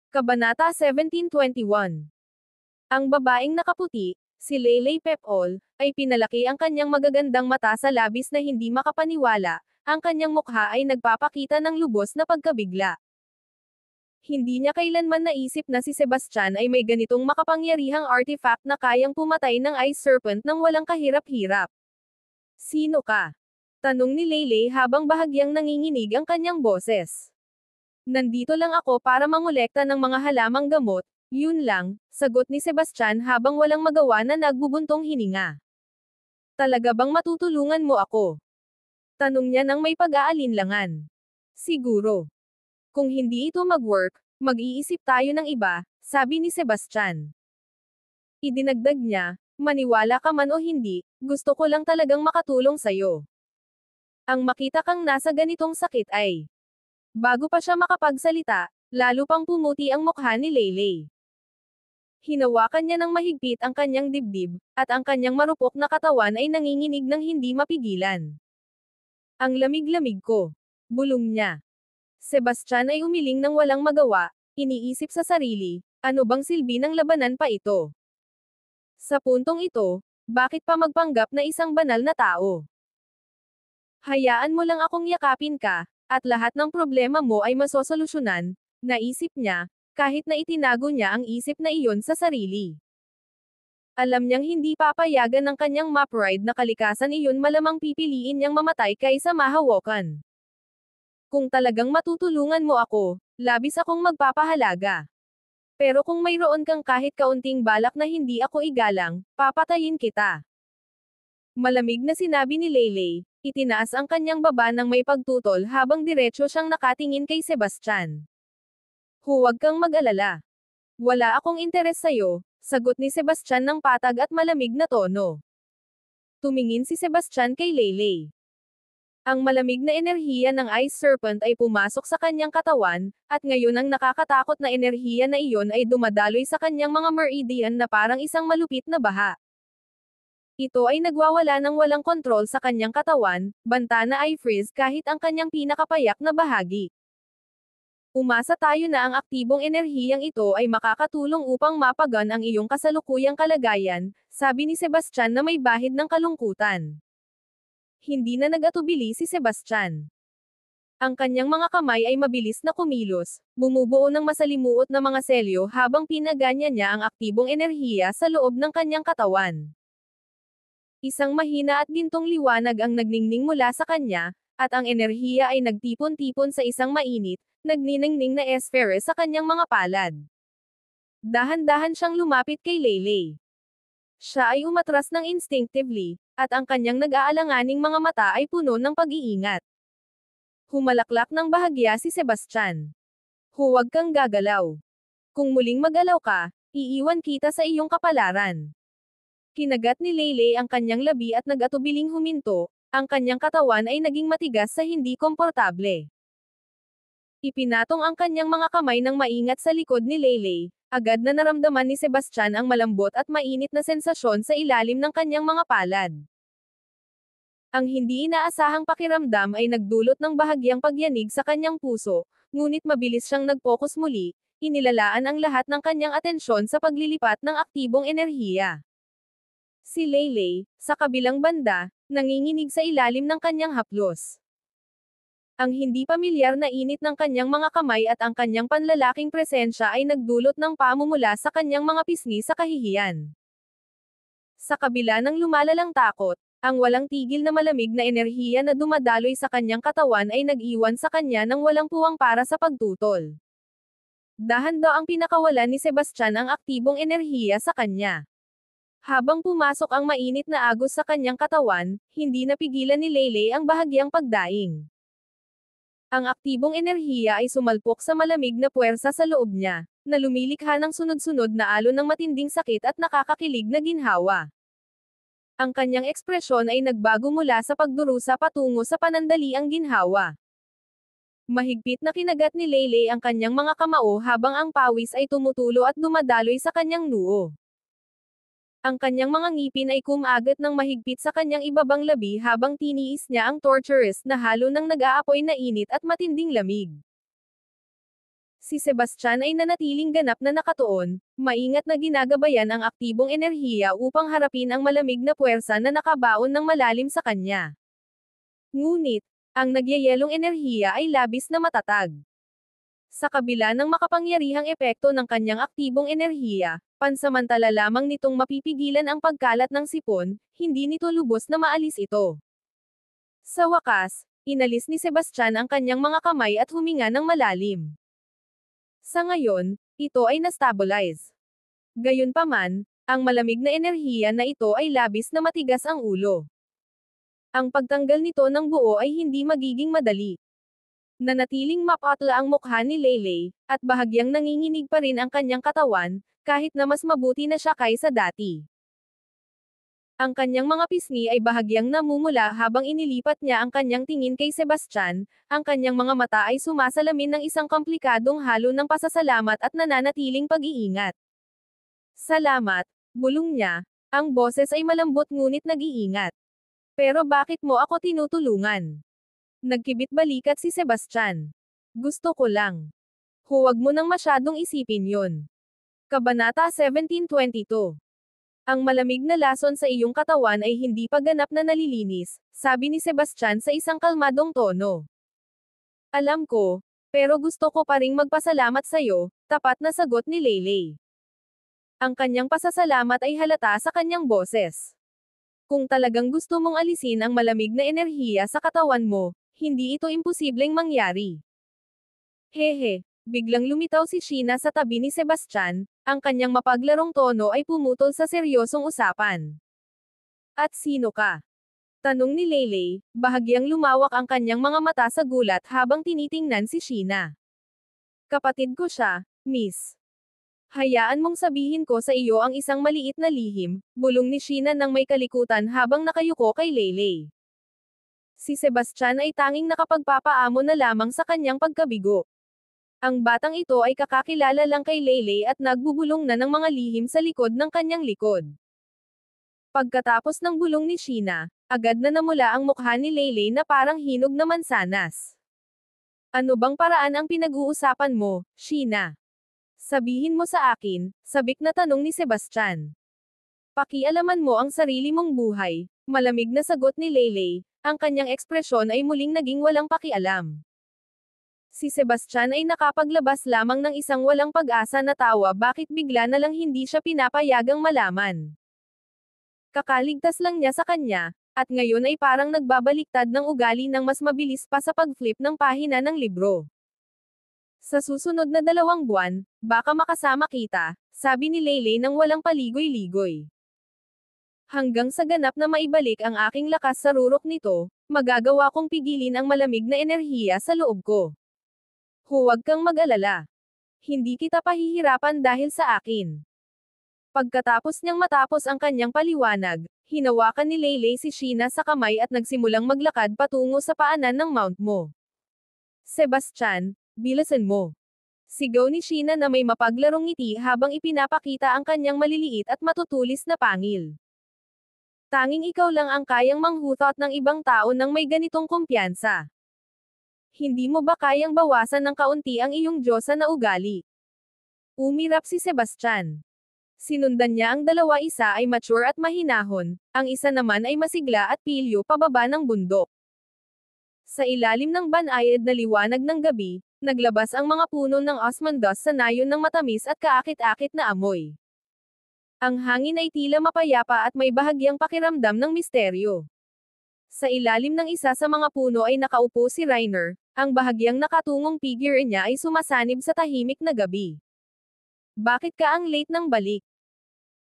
Kabanata 1721. Ang babaeng nakaputi, si Leyley Pepol, ay pinalaki ang kanyang magagandang mata sa labis na hindi makapaniwala, ang kanyang mukha ay nagpapakita ng lubos na pagkabigla. Hindi niya kailanman naisip na si Sebastian ay may ganitong makapangyarihang artifact na kayang pumatay ng ice serpent nang walang kahirap-hirap. Sino ka? Tanong ni Leyley habang bahagyang nanginginig ang kanyang boses. Nandito lang ako para mangolekta ng mga halamang gamot, yun lang, sagot ni Sebastian habang walang magawa na nagbubuntong hininga. Talaga bang matutulungan mo ako? Tanong niya nang may pag-aalinlangan. Siguro. Kung hindi ito mag-work, mag-iisip tayo ng iba, sabi ni Sebastian. Idinagdag niya, maniwala ka man o hindi, gusto ko lang talagang makatulong sa'yo. Ang makita kang nasa ganitong sakit ay. Bago pa siya makapagsalita, lalo pang pumuti ang mukha ni Leyley. Hinawakan niya ng mahigpit ang kanyang dibdib, at ang kanyang marupok na katawan ay nanginginig ng hindi mapigilan. Ang lamig-lamig ko. Bulong niya. Sebastian ay umiling ng walang magawa, iniisip sa sarili, ano bang silbi ng labanan pa ito? Sa puntong ito, bakit pa magpanggap na isang banal na tao? Hayaan mo lang akong yakapin ka, at lahat ng problema mo ay masosolusyonan, naisip niya, kahit na itinago niya ang isip na iyon sa sarili. Alam niyang hindi papayagan ng kanyang map ride na kalikasan iyon, malamang pipiliin niyang mamatay kaysa mahawakan. Kung talagang matutulungan mo ako, labis akong magpapahalaga. Pero kung mayroon kang kahit kaunting balak na hindi ako igalang, papatayin kita. Malamig na sinabi ni Leyley, itinaas ang kanyang baba ng may pagtutol habang diretsyo siyang nakatingin kay Sebastian. Huwag kang mag-alala. Wala akong interes sa'yo, sagot ni Sebastian ng patag at malamig na tono. Tumingin si Sebastian kay Leyley. Ang malamig na enerhiya ng ice serpent ay pumasok sa kanyang katawan, at ngayon ang nakakatakot na enerhiya na iyon ay dumadaloy sa kanyang mga meridian na parang isang malupit na baha. Ito ay nagwawala ng walang kontrol sa kanyang katawan, banta na ay freeze kahit ang kanyang pinakapayak na bahagi. Umasa tayo na ang aktibong enerhiyang ito ay makakatulong upang mapagan ang iyong kasalukuyang kalagayan, sabi ni Sebastian na may bahid ng kalungkutan. Hindi na nag-atubili si Sebastian. Ang kanyang mga kamay ay mabilis na kumilos, bumubuo ng masalimuot na mga selyo habang pinaganya niya ang aktibong enerhiya sa loob ng kanyang katawan. Isang mahina at gintong liwanag ang nagningning mula sa kanya, at ang enerhiya ay nagtipon-tipon sa isang mainit, nagniningning na esfere sa kanyang mga palad. Dahan-dahan siyang lumapit kay Leyley. Siya ay umatras ng instinctively, at ang kanyang nag-aalanganing mga mata ay puno ng pag-iingat. Humalaklak ng bahagya si Sebastian. Huwag kang gagalaw. Kung muling mag-alaw ka, iiwan kita sa iyong kapalaran. Kinagat ni Leyley ang kanyang labi at nag-atubiling huminto, ang kanyang katawan ay naging matigas sa hindi komportable. Ipinatong ang kanyang mga kamay ng maingat sa likod ni Leyley, agad na naramdaman ni Sebastian ang malambot at mainit na sensasyon sa ilalim ng kanyang mga palad. Ang hindi inaasahang pakiramdam ay nagdulot ng bahagyang pagyanig sa kanyang puso, ngunit mabilis siyang nag-focus muli, inilalaan ang lahat ng kanyang atensyon sa paglilipat ng aktibong enerhiya. Si Leyley, sa kabilang banda, nanginginig sa ilalim ng kanyang haplos. Ang hindi pamilyar na init ng kanyang mga kamay at ang kanyang panlalaking presensya ay nagdulot ng pamumula sa kanyang mga pisngi sa kahihiyan. Sa kabila ng lumalalang takot, ang walang tigil na malamig na enerhiya na dumadaloy sa kanyang katawan ay nag-iwan sa kanya ng walang puwang para sa pagtutol. Dahan-dahan ang pinakawalan ni Sebastian ang aktibong enerhiya sa kanya. Habang pumasok ang mainit na agos sa kanyang katawan, hindi napigilan ni Leyley ang bahagyang pagdaing. Ang aktibong enerhiya ay sumalpok sa malamig na puwersa sa loob niya, na lumilikha ng sunod-sunod na alon ng matinding sakit at nakakakilig na ginhawa. Ang kanyang ekspresyon ay nagbago mula sa pagdurusa patungo sa panandaliang ginhawa. Mahigpit na kinagat ni Leyley ang kanyang mga kamao habang ang pawis ay tumutulo at dumadaloy sa kanyang noo. Ang kanyang mga ngipin ay kumagat ng mahigpit sa kanyang ibabang labi habang tiniis niya ang torturous na halo ng nag-aapoy na init at matinding lamig. Si Sebastian ay nanatiling ganap na nakatuon, maingat na ginagabayan ang aktibong enerhiya upang harapin ang malamig na puwersa na nakabaon ng malalim sa kanya. Ngunit, ang nagyayelong enerhiya ay labis na matatag. Sa kabila ng makapangyarihang epekto ng kanyang aktibong enerhiya, pansamantala lamang nitong mapipigilan ang pagkalat ng sipon, hindi nito lubos na maalis ito. Sa wakas, inalis ni Sebastian ang kanyang mga kamay at huminga ng malalim. Sa ngayon, ito ay na-stabilize. Gayunpaman, ang malamig na enerhiya na ito ay labis na matigas ang ulo. Ang pagtanggal nito ng buo ay hindi magiging madali. Nanatiling mapatla ang mukha ni Leyley, at bahagyang nanginginig pa rin ang kanyang katawan, kahit na mas mabuti na siya kaysa dati. Ang kanyang mga pisngi ay bahagyang namumula habang inilipat niya ang kanyang tingin kay Sebastian, ang kanyang mga mata ay sumasalamin ng isang komplikadong halo ng pasasalamat at nananatiling pag-iingat. Salamat, bulong niya, ang boses ay malambot ngunit nag-iingat. Pero bakit mo ako tinutulungan? Nagkibit balikat si Sebastian. Gusto ko lang. Huwag mo nang masyadong isipin yon. Kabanata 17:22. Ang malamig na lason sa iyong katawan ay hindi pa ganap na nalilinis, sabi ni Sebastian sa isang kalmadong tono. Alam ko, pero gusto ko pa ring magpasalamat sa'yo, tapat na sagot ni Leyley. Ang kanyang pasasalamat ay halata sa kanyang boses. Kung talagang gusto mong alisin ang malamig na enerhiya sa katawan mo, hindi ito imposibleng mangyari. Hehe, biglang lumitaw si Sheena sa tabi ni Sebastian, ang kanyang mapaglarong tono ay pumutol sa seryosong usapan. At sino ka? Tanong ni Leyley, bahagyang lumawak ang kanyang mga mata sa gulat habang tinitingnan si Sheena. Kapatid ko siya, Miss. Hayaan mong sabihin ko sa iyo ang isang maliit na lihim, bulong ni Sheena nang may kalikutan habang nakayuko kay Leyley. Si Sebastian ay tanging nakapagpapaamo na lamang sa kanyang pagkabigo. Ang batang ito ay kakakilala lang kay Leyley at nagbubulong na ng mga lihim sa likod ng kanyang likod. Pagkatapos ng bulong ni Sheena, agad na namula ang mukha ni Leyley na parang hinog na mansanas. Ano bang paraan ang pinag-uusapan mo, Sheena? Sabihin mo sa akin, sabik na tanong ni Sebastian. Pakialaman mo ang sarili mong buhay, malamig na sagot ni Leyley, ang kanyang ekspresyon ay muling naging walang pakialam. Si Sebastian ay nakapaglabas lamang ng isang walang pag-asa na tawa bakit bigla na lang hindi siya pinapayagang malaman. Kakaligtas lang niya sa kanya, at ngayon ay parang nagbabaliktad ng ugali ng mas mabilis pa sa pag-flip ng pahina ng libro. Sa susunod na 2 buwan, baka makasama kita, sabi ni Leyley nang walang paligoy-ligoy. Hanggang sa ganap na maibalik ang aking lakas sa rurok nito, magagawa kong pigilin ang malamig na enerhiya sa loob ko. Huwag kang mag-alala. Hindi kita pahihirapan dahil sa akin. Pagkatapos niyang matapos ang kanyang paliwanag, hinawakan ni Leyley si Sheena sa kamay at nagsimulang maglakad patungo sa paanan ng Mount Mo. Sebastian, bilisan mo. Sigaw ni Sheena na may mapaglarong ngiti habang ipinapakita ang kanyang maliliit at matutulis na pangil. Tanging ikaw lang ang kayang manghutot ng ibang tao nang may ganitong kumpiyansa. Hindi mo ba kayang bawasan ng kaunti ang iyong Diyosa na ugali? Umirap si Sebastian. Sinundan niya ang dalawa, isa ay mature at mahinahon, ang isa naman ay masigla at pilyo pababa ng bundok. Sa ilalim ng banayad na liwanag ng gabi, naglabas ang mga puno ng osmanthus sa nayon ng matamis at kaakit-akit na amoy. Ang hangin ay tila mapayapa at may bahagyang pakiramdam ng misteryo. Sa ilalim ng isa sa mga puno ay nakaupo si Reiner, ang bahagyang nakatungong figure niya ay sumasanib sa tahimik na gabi. Bakit ka ang late ng balik?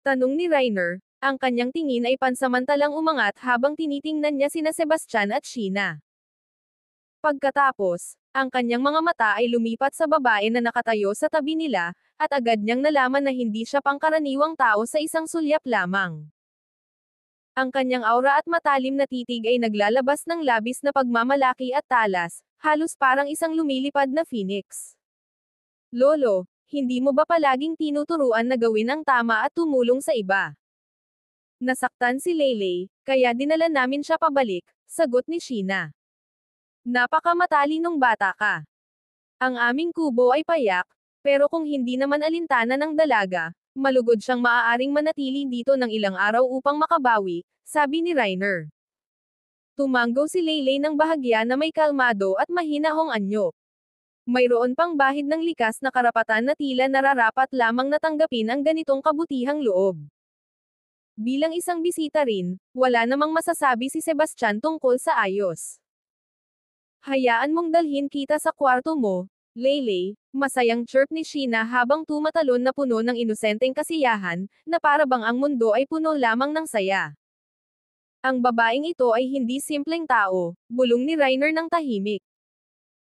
Tanong ni Reiner, ang kanyang tingin ay pansamantalang umangat habang tinitingnan niya sina Sebastian at Sheena. Pagkatapos, ang kanyang mga mata ay lumipat sa babae na nakatayo sa tabi nila, at agad niyang nalaman na hindi siya pangkaraniwang tao sa isang sulyap lamang. Ang kanyang aura at matalim na titig ay naglalabas ng labis na pagmamalaki at talas, halos parang isang lumilipad na phoenix. Lolo, hindi mo ba palaging tinuturuan na gawin ang tama at tumulong sa iba? Nasaktan si Leyley, kaya dinala namin siya pabalik, sagot ni Sheena. Napakamatalinong bata ka. Ang aming kubo ay payak, pero kung hindi naman alintana ng dalaga, malugod siyang maaaring manatili dito ng ilang araw upang makabawi, sabi ni Reiner. Tumanggo si Leylay ng bahagya na may kalmado at mahinahong anyo. Mayroon pang bahid ng likas na karapatan na tila nararapat lamang natanggapin ang ganitong kabutihang loob. Bilang isang bisita rin, wala namang masasabi si Sebastian tungkol sa ayos. Hayaan mong dalhin kita sa kwarto mo, Leylay, masayang chirp ni Sheena habang tumatalon na puno ng inosenteng kasiyahan, na para bang ang mundo ay puno lamang ng saya. Ang babaeng ito ay hindi simpleng tao, bulong ni Reiner ng tahimik.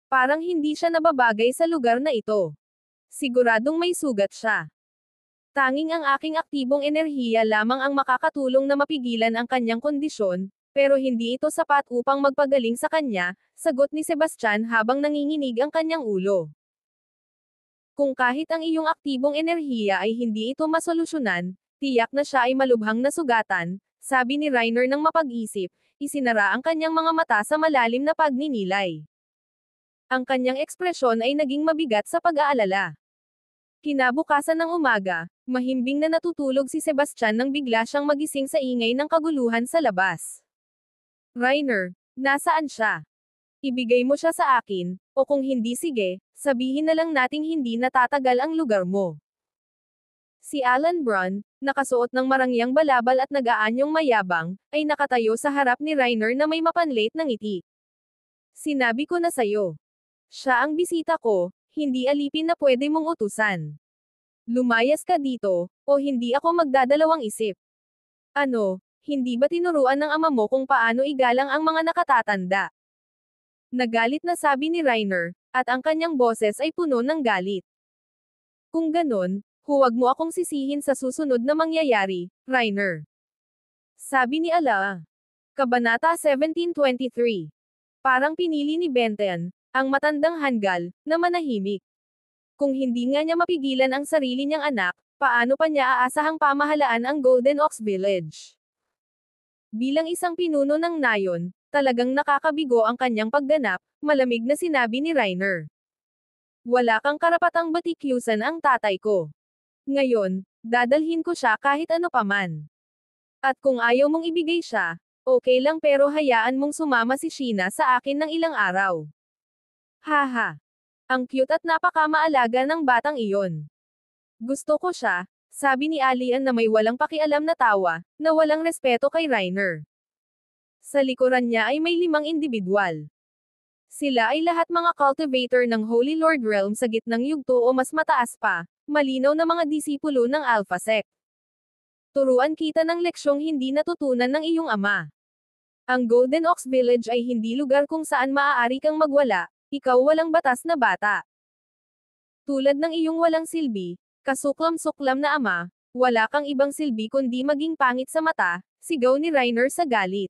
Parang hindi siya nababagay sa lugar na ito. Siguradong may sugat siya. Tanging ang aking aktibong enerhiya lamang ang makakatulong na mapigilan ang kanyang kondisyon, pero hindi ito sapat upang magpagaling sa kanya, sagot ni Sebastian habang nanginginig ang kanyang ulo. Kung kahit ang iyong aktibong enerhiya ay hindi ito masolusyonan, tiyak na siya ay malubhang nasugatan, sabi ni Reiner ng mapag-isip, isinara ang kanyang mga mata sa malalim na pagninilay. Ang kanyang ekspresyon ay naging mabigat sa pag-aalala. Kinabukasan ng umaga, mahimbing na natutulog si Sebastian nang bigla siyang magising sa ingay ng kaguluhan sa labas. Reiner, nasaan siya? Ibigay mo siya sa akin, o kung hindi sige, sabihin na lang nating hindi natatagal ang lugar mo. Si Alan Braun, nakasuot ng marangyang balabal at nag-aanyong mayabang, ay nakatayo sa harap ni Reiner na may mapanlate ng ngiti. Sinabi ko na sayo. Siya ang bisita ko, hindi alipin na pwede mong utusan. Lumayas ka dito, o hindi ako magdadalawang isip. Ano, hindi ba tinuruan ng ama mo kung paano igalang ang mga nakatatanda? Nagalit na sabi ni Reiner, at ang kanyang boses ay puno ng galit. Kung ganon, huwag mo akong sisihin sa susunod na mangyayari, Reiner. Sabi ni Ala. Kabanata 1723. Parang pinili ni Benten, ang matandang hanggal, na manahimik. Kung hindi nga niya mapigilan ang sarili niyang anak, paano pa niya aasahang pamahalaan ang Golden Oaks Village? Bilang isang pinuno ng nayon, talagang nakakabigo ang kanyang pagganap, malamig na sinabi ni Reiner. Wala kang karapatang batikyusan ang tatay ko. Ngayon, dadalhin ko siya kahit ano paman. At kung ayaw mong ibigay siya, okay lang pero hayaan mong sumama si Sheena sa akin ng ilang araw. Haha. Ang cute at napakamaalaga ng batang iyon. Gusto ko siya, sabi ni Alian na may walang pakialam na tawa, na walang respeto kay Reiner. Sa likuran niya ay may 5 individual. Sila ay lahat mga cultivator ng Holy Lord Realm sa gitnang yugto o mas mataas pa, malinaw na mga disipulo ng Alpha Sect. Turuan kita ng leksyong hindi natutunan ng iyong ama. Ang Golden Oaks Village ay hindi lugar kung saan maaari kang magwala, ikaw walang batas na bata. Tulad ng iyong walang silbi, kasuklam-suklam na ama, wala kang ibang silbi kundi maging pangit sa mata, sigaw ni Reiner sa galit.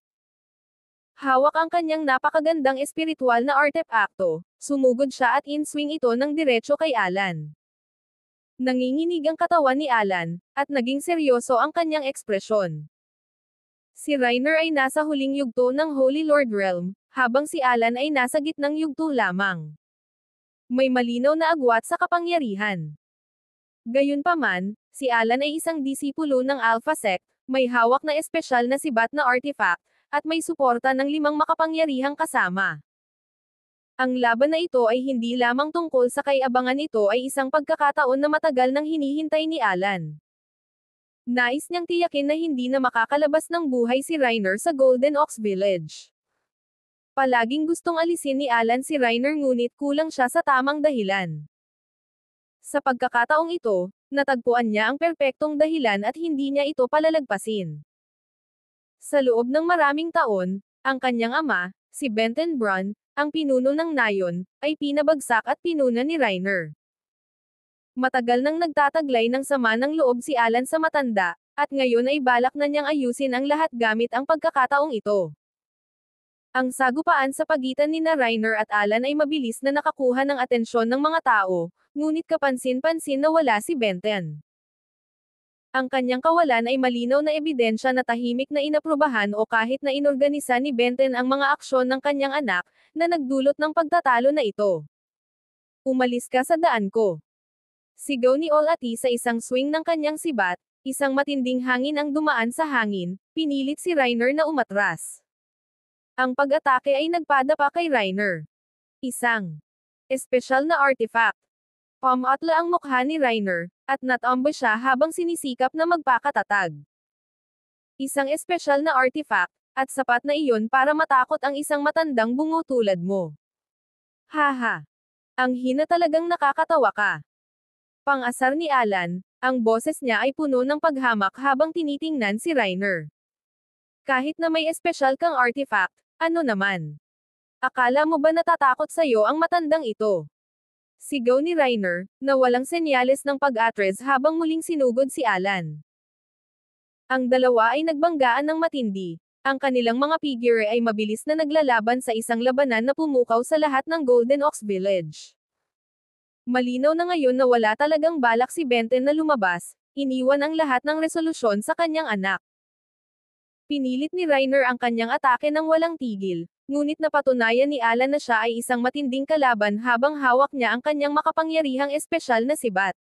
Hawak ang kanyang napakagandang espiritual na artepakto, sumugod siya at in-swing ito ng diretso kay Alan. Nanginginig ang katawan ni Alan, at naging seryoso ang kanyang ekspresyon. Si Reiner ay nasa huling yugto ng Holy Lord Realm, habang si Alan ay nasa gitnang yugto lamang. May malinaw na agwat sa kapangyarihan. Gayunpaman, si Alan ay isang disipulo ng Alpha Sect, may hawak na espesyal na sibat na artifact, at may suporta ng 5 makapangyarihang kasama. Ang laban na ito ay hindi lamang tungkol sa kay-abangan, ito ay isang pagkakataon na matagal nang hinihintay ni Alan. Nais niyang tiyakin na hindi na makakalabas ng buhay si Reiner sa Golden Oaks Village. Palaging gustong alisin ni Alan si Reiner ngunit kulang siya sa tamang dahilan. Sa pagkakataong ito, natagpuan niya ang perpektong dahilan at hindi niya ito palalagpasin. Sa loob ng maraming taon, ang kanyang ama, si Benten Braun, ang pinuno ng nayon, ay pinabagsak at pinuna ni Reiner. Matagal nang nagtataglay ng sama ng loob si Alan sa matanda, at ngayon ay balak na niyang ayusin ang lahat gamit ang pagkakataong ito. Ang sagupaan sa pagitan ni Reiner at Alan ay mabilis na nakakuha ng atensyon ng mga tao, ngunit kapansin-pansin na wala si Benten. Ang kanyang kawalan ay malinaw na ebidensya na tahimik na inaprubahan o kahit na inorganisa ni Benten ang mga aksyon ng kanyang anak, na nagdulot ng pagtatalo na ito. Umalis ka sa daan ko. Sigaw ni Olati sa isang swing ng kanyang sibat, isang matinding hangin ang dumaan sa hangin, pinilit si Reiner na umatras. Ang pag-atake ay nagpadapa kay Reiner. Isang espesyal na artifact. Pumatla ang mukha ni Reiner, at natambo siya habang sinisikap na magpakatatag. Isang espesyal na artifact, at sapat na iyon para matakot ang isang matandang bungo tulad mo. Haha. Ang hina talagang nakakatawa ka. Pang-asar ni Alan, ang boses niya ay puno ng paghamak habang tinitingnan si Reiner. Kahit na may espesyal kang artifact, ano naman? Akala mo ba natatakot sa'yo ang matandang ito? Sigaw ni Reiner, na walang senyales ng pag-atres habang muling sinugod si Alan. Ang dalawa ay nagbanggaan ng matindi. Ang kanilang mga figure ay mabilis na naglalaban sa isang labanan na pumukaw sa lahat ng Golden Ox Village. Malinaw na ngayon na wala talagang balak si Benten na lumabas, iniwan ang lahat ng resolusyon sa kanyang anak. Pinilit ni Reiner ang kanyang atake ng walang tigil, ngunit napatunayan ni Alan na siya ay isang matinding kalaban habang hawak niya ang kanyang makapangyarihang espesyal na sibat.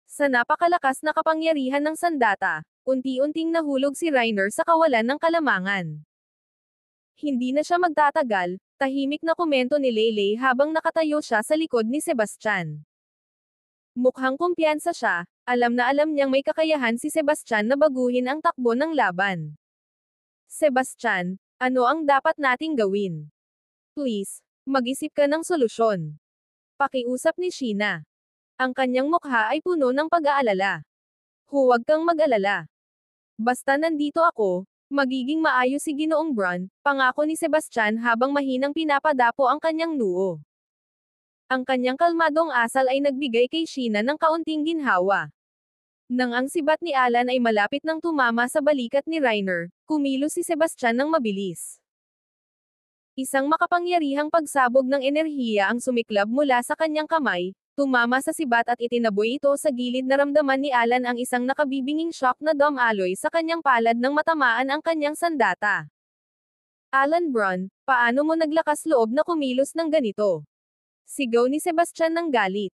Sa napakalakas na kapangyarihan ng sandata, unti-unting nahulog si Reiner sa kawalan ng kalamangan. Hindi na siya magtatagal, tahimik na komento ni Leyley habang nakatayo siya sa likod ni Sebastian. Mukhang kumpiyansa siya, alam na alam niyang may kakayahan si Sebastian na baguhin ang takbo ng laban. Sebastian, ano ang dapat nating gawin? Please, mag-isip ka ng solusyon. Pakiusap ni Sheena. Ang kanyang mukha ay puno ng pag-aalala. Huwag kang mag-alala. Basta nandito ako, magiging maayos si Ginoong Bron, pangako ni Sebastian habang mahinang pinapadapo ang kanyang noo. Ang kanyang kalmadong asal ay nagbigay kay Sheena ng kaunting ginhawa. Nang ang sibat ni Alan ay malapit nang tumama sa balikat ni Reiner, kumilos si Sebastian ng mabilis. Isang makapangyarihang pagsabog ng enerhiya ang sumiklab mula sa kanyang kamay, tumama sa sibat at itinaboy ito sa gilid. Naramdaman ni Alan ang isang nakabibinging shock na dome alloy sa kanyang palad nang matamaan ang kanyang sandata. Alan Bron, paano mo naglakas loob na kumilos ng ganito? Sigaw ni Sebastian ng galit.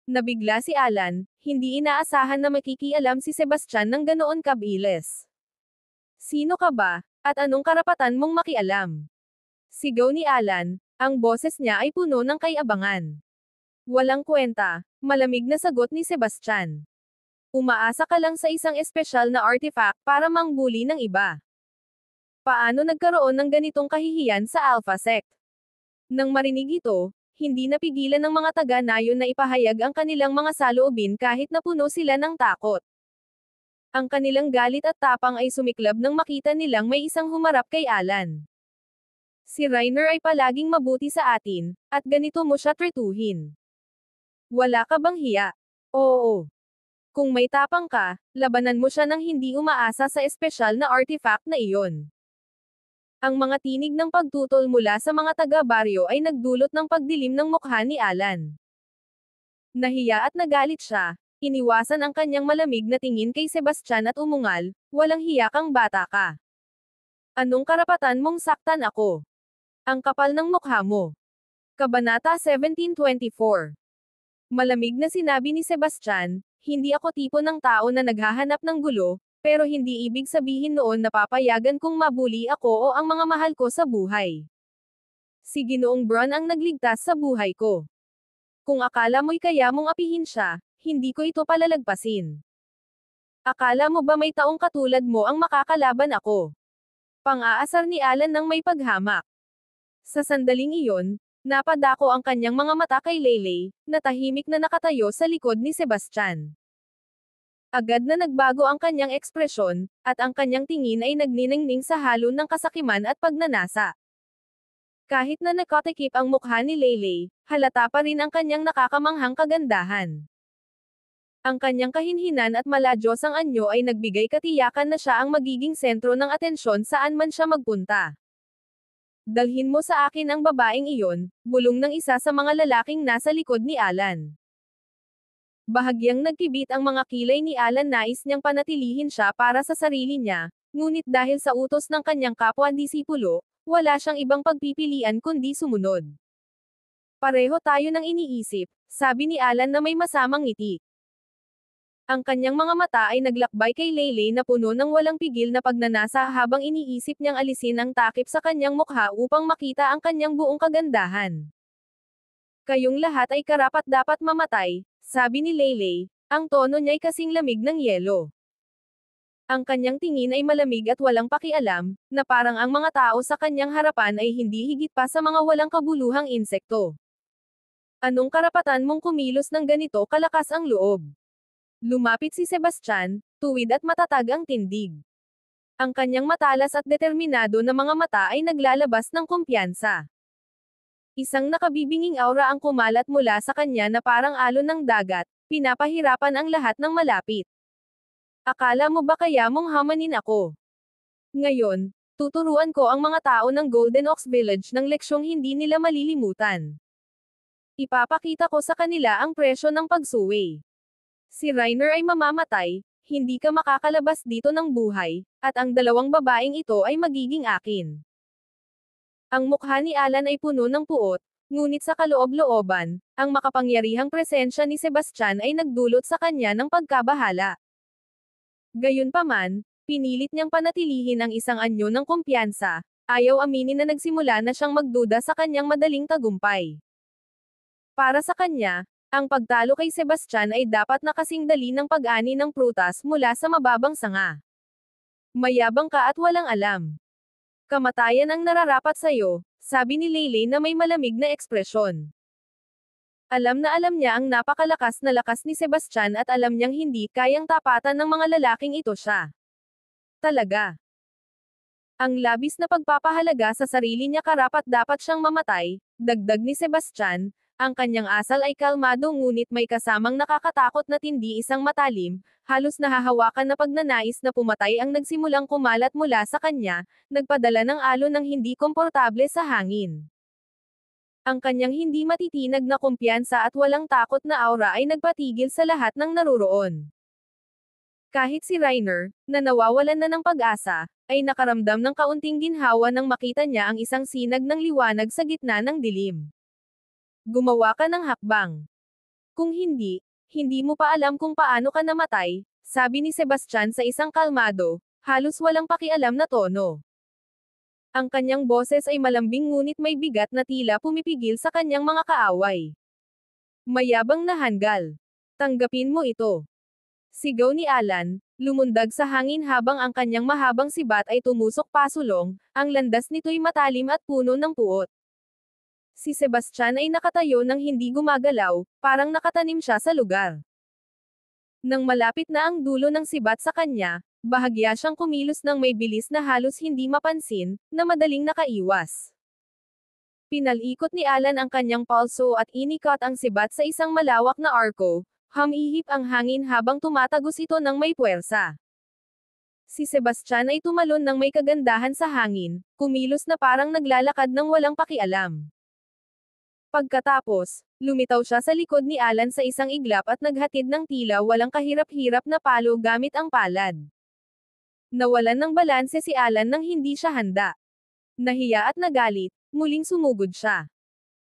Nabigla si Alan, hindi inaasahan na makikialam si Sebastian ng ganoon kabilis. Sino ka ba, at anong karapatan mong makialam? Sigaw ni Alan, ang boses niya ay puno ng kayabangan. Walang kwenta, malamig na sagot ni Sebastian. Umaasa ka lang sa isang espesyal na artifact para mangbuli ng iba. Paano nagkaroon ng ganitong kahihiyan sa Alpha Sect? Nang marinig ito, hindi napigilan ng mga taga-nayon na ipahayag ang kanilang mga saloobin kahit na puno sila ng takot. Ang kanilang galit at tapang ay sumiklab nang makita nilang may isang humarap kay Alan. Si Reiner ay palaging mabuti sa atin, at ganito mo siya tretuhin. Wala ka bang hiya? Oo. Kung may tapang ka, labanan mo siya nang hindi umaasa sa espesyal na artifact na iyon. Ang mga tinig ng pagtutol mula sa mga taga-baryo ay nagdulot ng pagdilim ng mukha ni Alan. Nahiya at nagalit siya, iniwasan ang kanyang malamig na tingin kay Sebastian at umungal, walang hiya kang bata ka. Anong karapatan mong saktan ako? Ang kapal ng mukha mo. Kabanata 1724. Malamig na sinabi ni Sebastian, hindi ako tipo ng tao na naghahanap ng gulo, pero hindi ibig sabihin noon na papayagan kong mabuli ako o ang mga mahal ko sa buhay. Si Ginoong Bron ang nagligtas sa buhay ko. Kung akala mo'y kaya mong apihin siya, hindi ko ito palalagpasin. Akala mo ba may taong katulad mo ang makakalaban ako? Pang-aasar ni Alan ng may paghamak. Sa sandaling iyon, napadako ang kanyang mga mata kay Leyley, na tahimik na nakatayo sa likod ni Sebastian. Agad na nagbago ang kanyang ekspresyon, at ang kanyang tingin ay nagniningning sa halo ng kasakiman at pagnanasa. Kahit na nakatikip ang mukha ni Leyley, halata pa rin ang kanyang nakakamanghang kagandahan. Ang kanyang kahinhinan at maladyosang anyo ay nagbigay katiyakan na siya ang magiging sentro ng atensyon saan man siya magpunta. Dalhin mo sa akin ang babaeng iyon, bulong ng isa sa mga lalaking nasa likod ni Alan. Bahagyang nagkibit ang mga kilay ni Alan. Nais niyang panatilihin siya para sa sarili niya, ngunit dahil sa utos ng kanyang kapwa-disipulo, wala siyang ibang pagpipilian kundi sumunod. Pareho tayo ng iniisip, sabi ni Alan na may masamang ngiti. Ang kanyang mga mata ay naglakbay kay Leylay na puno ng walang pigil na pagnanasa habang iniisip niyang alisin ang takip sa kanyang mukha upang makita ang kanyang buong kagandahan. Kayong lahat ay karapat-dapat mamatay, sabi ni Leylay, ang tono niya'y kasing lamig ng yelo. Ang kanyang tingin ay malamig at walang pakialam, na parang ang mga tao sa kanyang harapan ay hindi higit pa sa mga walang kabuluhang insekto. Anong karapatan mong kumilos ng ganito kalakas ang loob? Lumapit si Sebastian, tuwid at matatag ang tindig. Ang kanyang matalas at determinado na mga mata ay naglalabas ng kumpiyansa. Isang nakabibinging aura ang kumalat mula sa kanya na parang alon ng dagat, pinapahirapan ang lahat ng malapit. Akala mo ba kaya mong hamanin ako? Ngayon, tuturuan ko ang mga tao ng Golden Oaks Village ng leksyong hindi nila malilimutan. Ipapakita ko sa kanila ang presyo ng pagsuway. Si Reiner ay mamamatay, hindi ka makakalabas dito ng buhay, at ang dalawang babaeng ito ay magiging akin. Ang mukha ni Alan ay puno ng puot, ngunit sa kaloob-looban, ang makapangyarihang presensya ni Sebastian ay nagdulot sa kanya ng pagkabahala. Gayunpaman, pinilit niyang panatilihin ang isang anyo ng kumpiyansa, ayaw aminin na nagsimula na siyang magduda sa kanyang madaling tagumpay. Para sa kanya, ang pagtalo kay Sebastian ay dapat na kasing dali ng pag-ani ng prutas mula sa mababang sanga. Mayabang ka at walang alam. Kamatayan ang nararapat sa'yo, sabi ni Leylay na may malamig na ekspresyon. Alam na alam niya ang napakalakas na lakas ni Sebastian at alam niyang hindi kayang tapatan ng mga lalaking ito siya. Talaga. Ang labis na pagpapahalaga sa sarili niya karapat-dapat siyang mamatay, dagdag ni Sebastian. Ang kanyang asal ay kalmado ngunit may kasamang nakakatakot na tindi isang matalim, halos nahahawakan na pagnanais na pumatay ang nagsimulang kumalat mula sa kanya, nagpadala ng alon ng hindi komportable sa hangin. Ang kanyang hindi matitinag na kumpiyansa at walang takot na aura ay nagpatigil sa lahat ng naruroon. Kahit si Reiner, na nawawalan na ng pag-asa, ay nakaramdam ng kaunting ginhawa nang makita niya ang isang sinag ng liwanag sa gitna ng dilim. Gumawa ka ng hakbang. Kung hindi, hindi mo pa alam kung paano ka namatay, sabi ni Sebastian sa isang kalmado, halos walang pakialam na tono. Ang kanyang boses ay malambing ngunit may bigat na tila pumipigil sa kanyang mga kaaway. Mayabang na hanggal. Tanggapin mo ito. Sigaw ni Alan, lumundag sa hangin habang ang kanyang mahabang sibat ay tumusok pasulong, ang landas nito'y matalim at puno ng puot. Si Sebastian ay nakatayo nang hindi gumagalaw, parang nakatanim siya sa lugar. Nang malapit na ang dulo ng sibat sa kanya, bahagya siyang kumilos ng may bilis na halos hindi mapansin, na madaling nakaiwas. Pinalikot ni Alan ang kanyang palso at inikot ang sibat sa isang malawak na arko, humihip ang hangin habang tumatagos ito ng may puwersa. Si Sebastian ay tumalon ng may kagandahan sa hangin, kumilos na parang naglalakad ng walang pakialam. Pagkatapos, lumitaw siya sa likod ni Alan sa isang iglap at naghatid ng tila walang kahirap-hirap na palo gamit ang palad. Nawalan ng balanse si Alan nang hindi siya handa. Nahiya at nagalit, muling sumugod siya.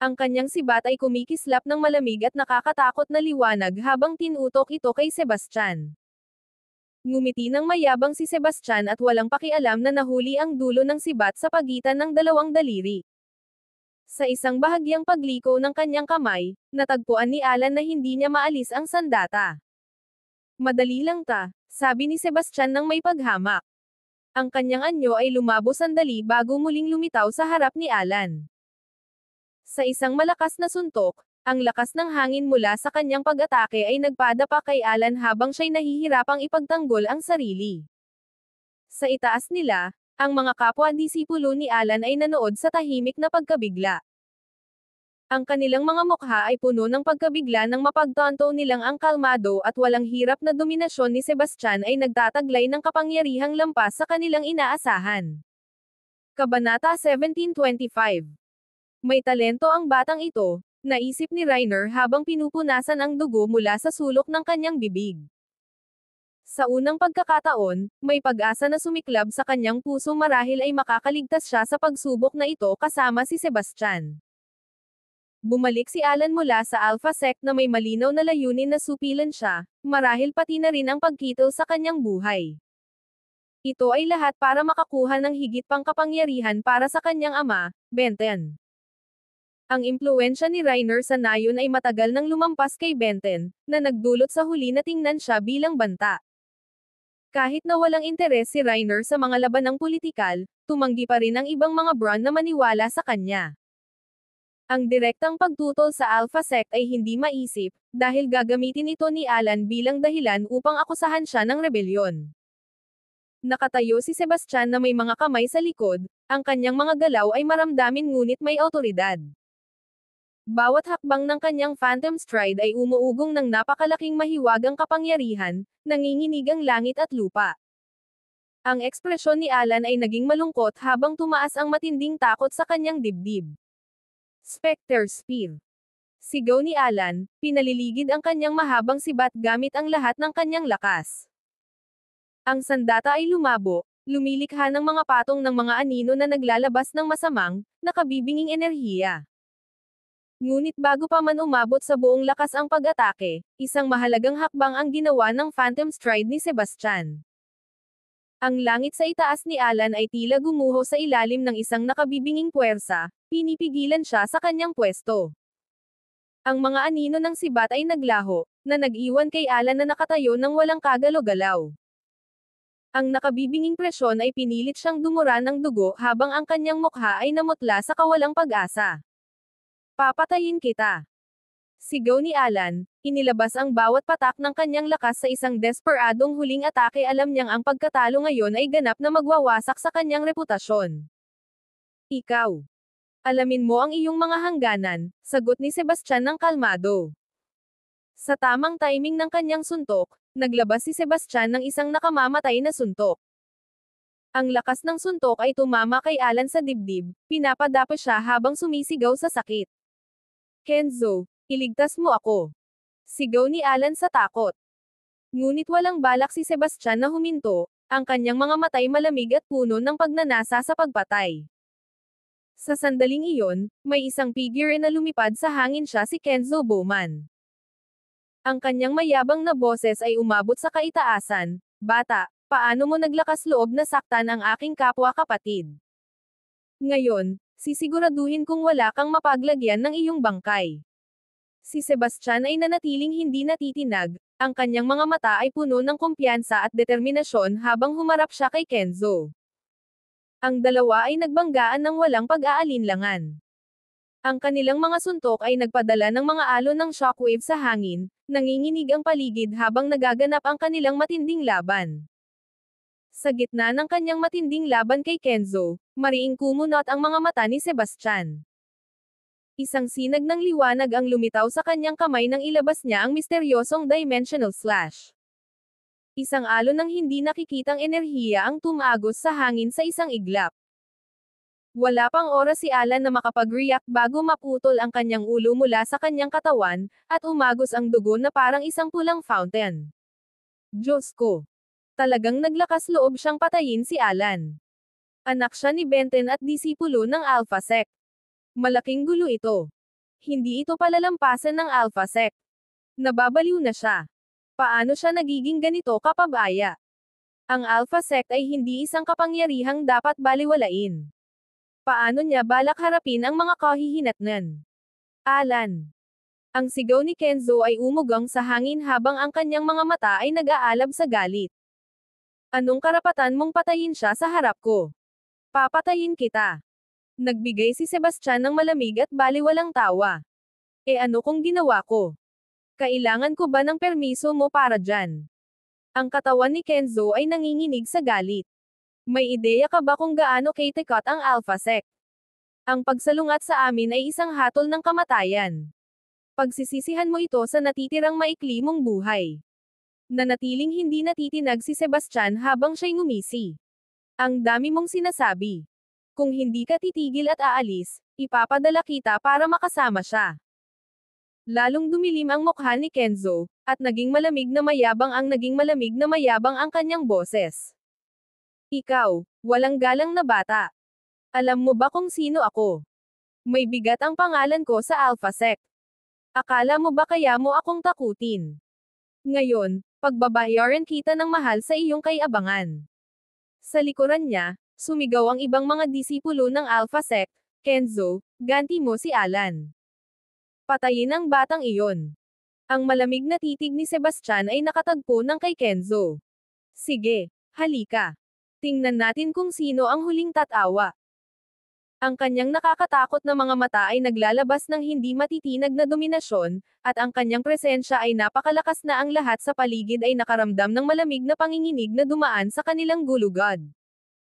Ang kanyang sibat ay kumikislap ng malamig at nakakatakot na liwanag habang tinutok ito kay Sebastian. Ngumiti ng mayabang si Sebastian at walang pakialam na nahuli ang dulo ng sibat sa pagitan ng dalawang daliri. Sa isang bahagyang pagliko ng kanyang kamay, natagpuan ni Alan na hindi niya maalis ang sandata. Madali lang ta, sabi ni Sebastian nang may paghamak. Ang kanyang anyo ay lumabo sandali bago muling lumitaw sa harap ni Alan. Sa isang malakas na suntok, ang lakas ng hangin mula sa kanyang pag-atake ay nagpadapa kay Alan habang siya'y nahihirapang ipagtanggol ang sarili. Sa itaas nila, ang mga kapwa-disipulo ni Alan ay nanood sa tahimik na pagkabigla. Ang kanilang mga mukha ay puno ng pagkabigla nang mapagtanto nilang ang kalmado at walang hirap na dominasyon ni Sebastian ay nagtataglay ng kapangyarihang lampas sa kanilang inaasahan. Kabanata 1725. May talento ang batang ito, naisip ni Reiner habang pinupunasan ang dugo mula sa sulok ng kanyang bibig. Sa unang pagkakataon, may pag-asa na sumiklab sa kanyang puso marahil ay makakaligtas siya sa pagsubok na ito kasama si Sebastian. Bumalik si Alan mula sa Alpha Sect na may malinaw na layunin na supilan siya, marahil pati na rin ang pagkitol sa kanyang buhay. Ito ay lahat para makakuha ng higit pang kapangyarihan para sa kanyang ama, Benten. Ang impluwensya ni Reiner sa nayon ay matagal nang lumampas kay Benten, na nagdulot sa huli na tingnan siya bilang banta. Kahit na walang interes si Reiner sa mga labanang politikal, tumanggi pa rin ang ibang mga Bron na maniwala sa kanya. Ang direktang pagtutol sa Alpha Sect ay hindi maisip, dahil gagamitin ito ni Alan bilang dahilan upang akusahan siya ng rebelyon. Nakatayo si Sebastian na may mga kamay sa likod, ang kanyang mga galaw ay maramdamin ngunit may awtoridad. Bawat hakbang ng kanyang Phantom Stride ay umuugong ng napakalaking mahiwagang kapangyarihan, nanginginig ang langit at lupa. Ang ekspresyon ni Alan ay naging malungkot habang tumaas ang matinding takot sa kanyang dibdib. Spectre Spear. Sigaw ni Alan, pinaliligid ang kanyang mahabang sibat gamit ang lahat ng kanyang lakas. Ang sandata ay lumabo, lumilikha ng mga patong ng mga anino na naglalabas ng masamang, nakabibinging enerhiya. Ngunit bago pa man umabot sa buong lakas ang pag-atake, isang mahalagang hakbang ang ginawa ng Phantom Stride ni Sebastian. Ang langit sa itaas ni Alan ay tila gumuho sa ilalim ng isang nakabibinging puwersa, pinipigilan siya sa kanyang pwesto. Ang mga anino ng sibat ay naglaho, na nag-iwan kay Alan na nakatayo ng walang kagalaw-galaw. Ang nakabibinging presyon ay pinilit siyang dumura ng dugo habang ang kanyang mukha ay namutla sa kawalang pag-asa. Papatayin kita. Sigaw ni Alan, inilabas ang bawat patak ng kanyang lakas sa isang desperadong huling atake. Alam niyang ang pagkatalo ngayon ay ganap na magwawasak sa kanyang reputasyon. Ikaw. Alamin mo ang iyong mga hangganan, sagot ni Sebastian ng kalmado. Sa tamang timing ng kanyang suntok, naglabas si Sebastian ng isang nakamamatay na suntok. Ang lakas ng suntok ay tumama kay Alan sa dibdib, pinapadapa siya habang sumisigaw sa sakit. Kenzo, iligtas mo ako. Sigaw ni Alan sa takot. Ngunit walang balak si Sebastian na huminto, ang kanyang mga matay malamig at puno ng pagnanasa sa pagpatay. Sa sandaling iyon, may isang figure na lumipad sa hangin, siya si Kenzo Bowman. Ang kanyang mayabang na boses ay umabot sa kaitaasan, "Bata, paano mo naglakas loob na saktan ang aking kapwa-kapatid? Ngayon, sisiguraduhin kung wala kang mapaglagyan ng iyong bangkay." Si Sebastian ay nanatiling hindi natitinag, ang kanyang mga mata ay puno ng kumpiyansa at determinasyon habang humarap siya kay Kenzo. Ang dalawa ay nagbanggaan ng walang pag-aalinlangan. Ang kanilang mga suntok ay nagpadala ng mga alon ng shockwave sa hangin, nanginginig ang paligid habang nagaganap ang kanilang matinding laban. Sa gitna ng kanyang matinding laban kay Kenzo, mariing kumunot ang mga mata ni Sebastian. Isang sinag ng liwanag ang lumitaw sa kanyang kamay nang ilabas niya ang misteryosong dimensional slash. Isang alon ng hindi nakikitang enerhiya ang tumagos sa hangin sa isang iglap. Wala pang oras si Alan na makapag-react bago maputol ang kanyang ulo mula sa kanyang katawan, at umagos ang dugo na parang isang pulang fountain. Diyos ko! Talagang naglakas loob siyang patayin si Alan. Anak siya ni Benten at disipulo ng Alpha Sect. Malaking gulo ito. Hindi ito palalampasan ng Alpha Sect. Nababaliw na siya. Paano siya nagiging ganito kapabaya? Ang Alpha Sect ay hindi isang kapangyarihang dapat baliwalain. Paano niya balak harapin ang mga kahihinatnan? Alan. Ang sigaw ni Kenzo ay umugang sa hangin habang ang kanyang mga mata ay nag-aalab sa galit. Anong karapatan mong patayin siya sa harap ko? Papatayin kita. Nagbigay si Sebastian ng malamig at baliwalang tawa. E ano kung ginawa ko? Kailangan ko ba ng permiso mo para dyan? Ang katawan ni Kenzo ay nanginginig sa galit. May ideya ka ba kung gaano katikot ang Alpha Sect? Ang pagsalungat sa amin ay isang hatol ng kamatayan. Pagsisisihan mo ito sa natitirang maikli mong buhay. Nanatiling hindi natitinag si Sebastian habang siya'y ngumisi. Ang dami mong sinasabi. Kung hindi ka titigil at aalis, ipapadala kita para makasama siya. Lalong dumilim ang mukha ni Kenzo, at naging malamig na mayabang ang kanyang boses. Ikaw, walang galang na bata. Alam mo ba kung sino ako? May bigat ang pangalan ko sa Alpha Sect. Akala mo ba kaya mo akong takutin? Ngayon, pagbabayaran kita ng mahal sa iyong kaiabangan. Sa likuran niya, sumigaw ang ibang mga disipulo ng Alpha Sect, Kenzo, ganti mo si Alan. Patayin ang batang iyon. Ang malamig na titig ni Sebastian ay nakatagpo ng kay Kenzo. Sige, halika. Tingnan natin kung sino ang huling tatawa. Ang kanyang nakakatakot na mga mata ay naglalabas ng hindi matitinag na dominasyon, at ang kanyang presensya ay napakalakas na ang lahat sa paligid ay nakaramdam ng malamig na panginginig na dumaan sa kanilang gulugod.